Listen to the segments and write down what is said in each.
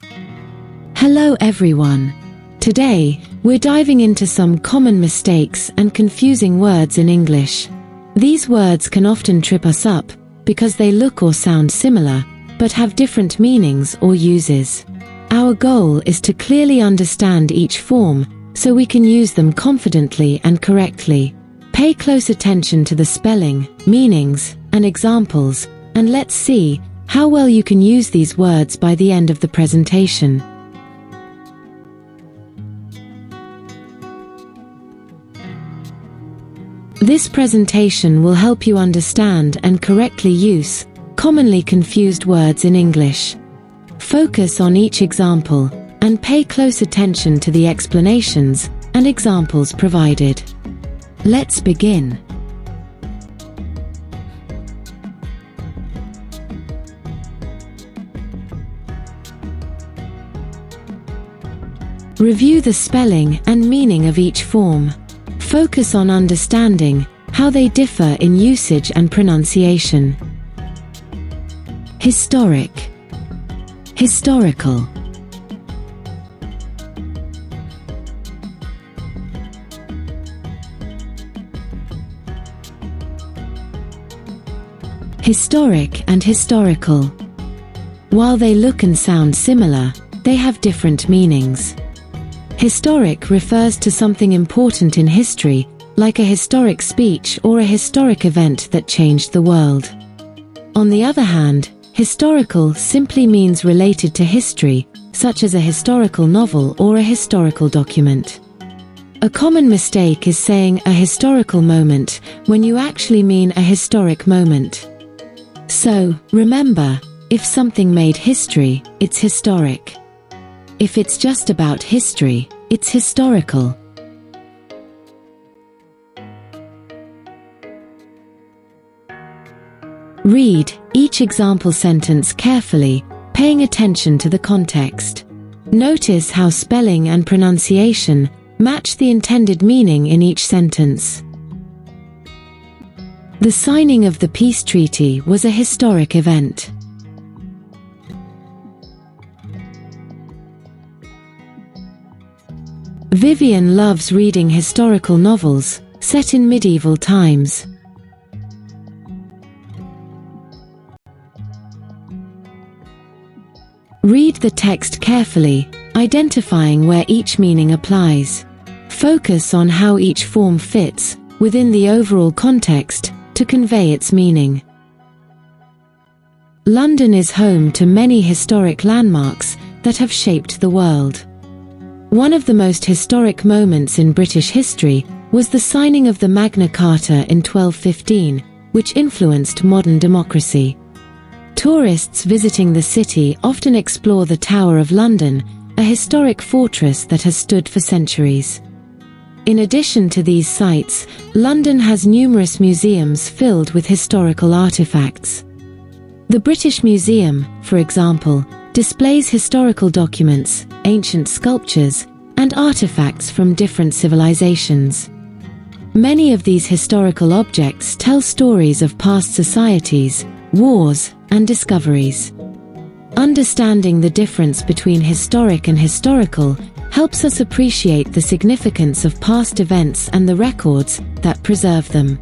Hello everyone. Today, we're diving into some common mistakes and confusing words in English. These words can often trip us up because they look or sound similar, but have different meanings or uses. Our goal is to clearly understand each form so we can use them confidently and correctly. Pay close attention to the spelling, meanings, and examples, and let's see how well you can use these words by the end of the presentation. This presentation will help you understand and correctly use commonly confused words in English. Focus on each example and pay close attention to the explanations and examples provided. Let's begin. Review the spelling and meaning of each form. Focus on understanding how they differ in usage and pronunciation. Historic, historical. Historic and historical. While they look and sound similar, they have different meanings. Historic refers to something important in history, like a historic speech or a historic event that changed the world. On the other hand, historical simply means related to history, such as a historical novel or a historical document. A common mistake is saying a historical moment when you actually mean a historic moment. So, remember, if something made history, it's historic. If it's just about history, it's historical. Read each example sentence carefully, paying attention to the context. Notice how spelling and pronunciation match the intended meaning in each sentence. The signing of the peace treaty was a historic event. Vivian loves reading historical novels set in medieval times. Read the text carefully, identifying where each meaning applies. Focus on how each form fits within the overall context to convey its meaning. London is home to many historic landmarks that have shaped the world. One of the most historic moments in British history was the signing of the Magna Carta in 1215, which influenced modern democracy. Tourists visiting the city often explore the Tower of London, a historic fortress that has stood for centuries. In addition to these sites, London has numerous museums filled with historical artifacts. The British Museum, for example, displays historical documents, ancient sculptures, and artifacts from different civilizations. Many of these historical objects tell stories of past societies, wars, and discoveries. Understanding the difference between historic and historical helps us appreciate the significance of past events and the records that preserve them.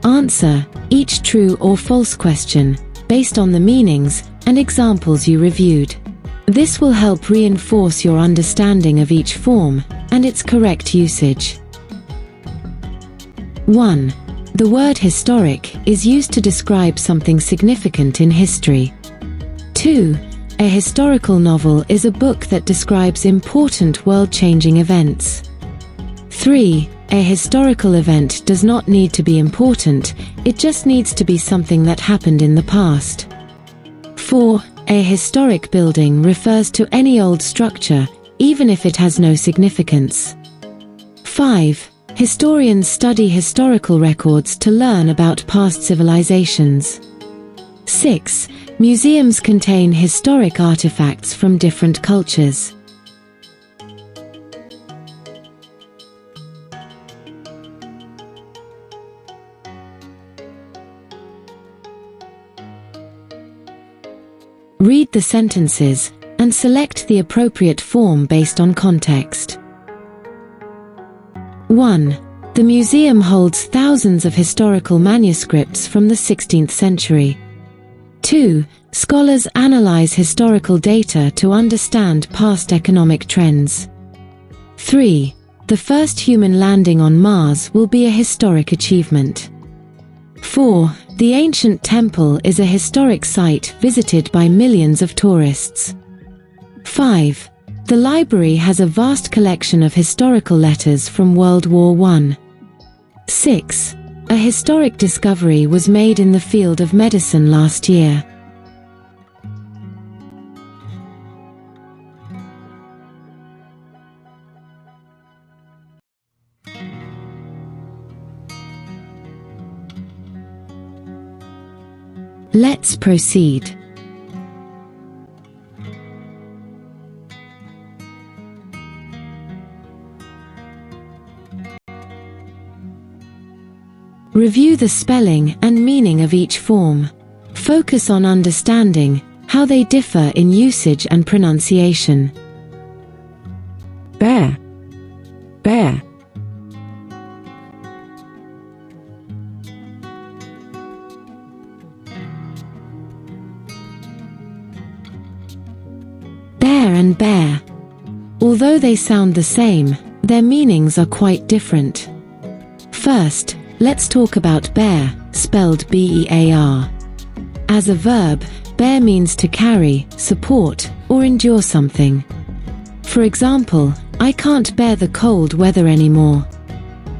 Answer each true or false question based on the meanings and examples you reviewed. This will help reinforce your understanding of each form and its correct usage. 1. The word historic is used to describe something significant in history. 2. A historical novel is a book that describes important world-changing events. 3. A historical event does not need to be important, it just needs to be something that happened in the past. 4. A historic building refers to any old structure, even if it has no significance. 5. Historians study historical records to learn about past civilizations. 6. Museums contain historic artifacts from different cultures. Read the sentences and select the appropriate form based on context. 1. The museum holds thousands of historical manuscripts from the 16th century. 2. Scholars analyze historical data to understand past economic trends. 3. The first human landing on Mars will be a historic achievement. 4. The ancient temple is a historic site visited by millions of tourists. 5. The library has a vast collection of historical letters from World War I. 6. A historic discovery was made in the field of medicine last year. Let's proceed. Review the spelling and meaning of each form. Focus on understanding how they differ in usage and pronunciation. Bear, bear. Bear and bear. Although they sound the same, their meanings are quite different. First, let's talk about bear, spelled B-E-A-R. As a verb, bear means to carry, support, or endure something. For example, I can't bear the cold weather anymore.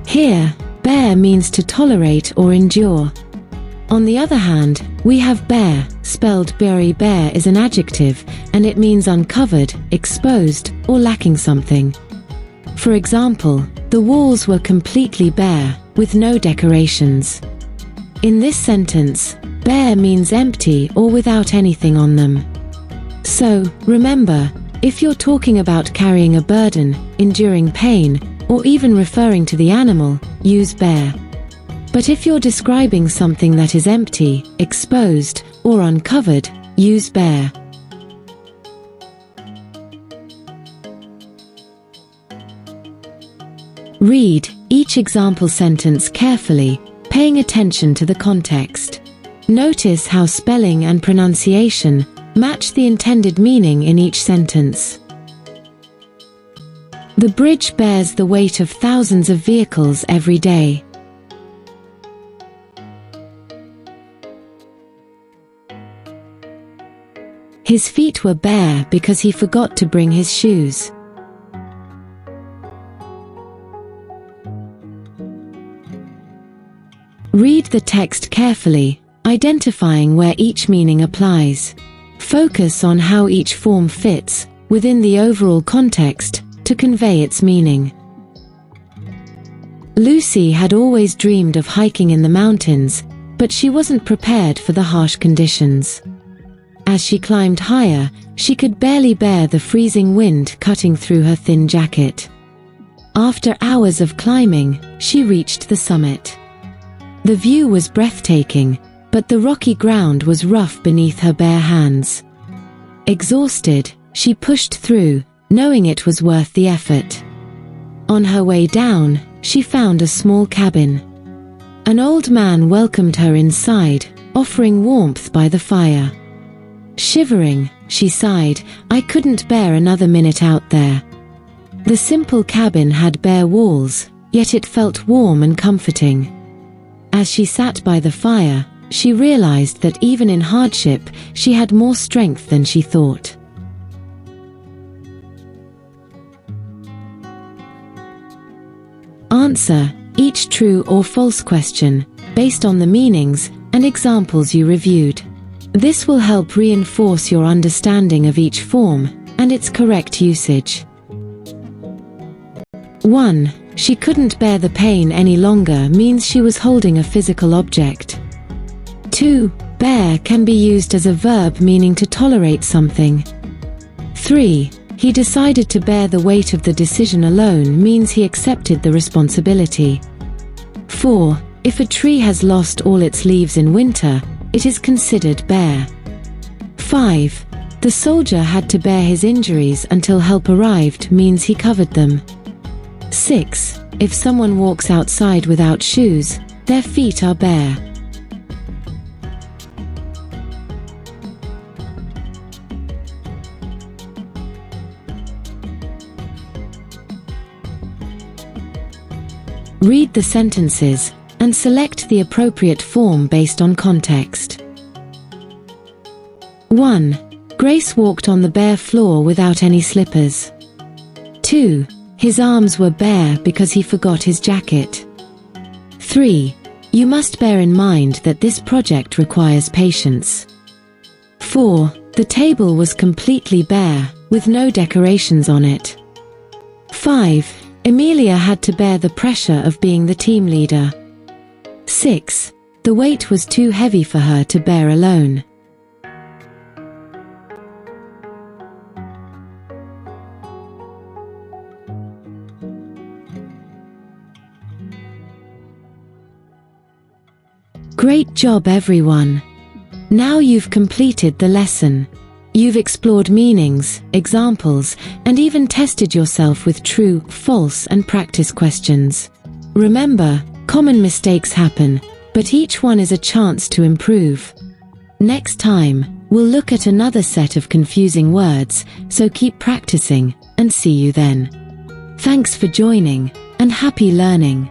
Here, bear means to tolerate or endure. On the other hand, we have bare, spelled berry. Bare is an adjective, and it means uncovered, exposed, or lacking something. For example, the walls were completely bare, with no decorations. In this sentence, bare means empty or without anything on them. So, remember, if you're talking about carrying a burden, enduring pain, or even referring to the animal, use bare. But if you're describing something that is empty, exposed, or uncovered, use bare. Read each example sentence carefully, paying attention to the context. Notice how spelling and pronunciation match the intended meaning in each sentence. The bridge bears the weight of thousands of vehicles every day. His feet were bare because he forgot to bring his shoes. Read the text carefully, identifying where each meaning applies. Focus on how each form fits within the overall context to convey its meaning. Lucy had always dreamed of hiking in the mountains, but she wasn't prepared for the harsh conditions. As she climbed higher, she could barely bear the freezing wind cutting through her thin jacket. After hours of climbing, she reached the summit. The view was breathtaking, but the rocky ground was rough beneath her bare hands. Exhausted, she pushed through, knowing it was worth the effort. On her way down, she found a small cabin. An old man welcomed her inside, offering warmth by the fire. Shivering, she sighed, "I couldn't bear another minute out there." The simple cabin had bare walls, yet it felt warm and comforting. As she sat by the fire, she realized that even in hardship, she had more strength than she thought. Answer each true or false question, based on the meanings and examples you reviewed. This will help reinforce your understanding of each form and its correct usage. 1. She couldn't bear the pain any longer means she was holding a physical object. 2. Bear can be used as a verb meaning to tolerate something. 3. He decided to bear the weight of the decision alone means he accepted the responsibility. 4. If a tree has lost all its leaves in winter, it is considered bare. 5. The soldier had to bear his injuries until help arrived means he covered them. 6. If someone walks outside without shoes, their feet are bare. Read the sentences and select the appropriate form based on context. 1. Grace walked on the bare floor without any slippers. 2. His arms were bare because he forgot his jacket. 3. You must bear in mind that this project requires patience. 4. The table was completely bare, with no decorations on it. 5. Emilia had to bear the pressure of being the team leader. 6. The weight was too heavy for her to bear alone. Great job, everyone! Now you've completed the lesson. You've explored meanings, examples, and even tested yourself with true, false, and practice questions. Remember, common mistakes happen, but each one is a chance to improve. Next time, we'll look at another set of confusing words, so keep practicing, and see you then. Thanks for joining, and happy learning!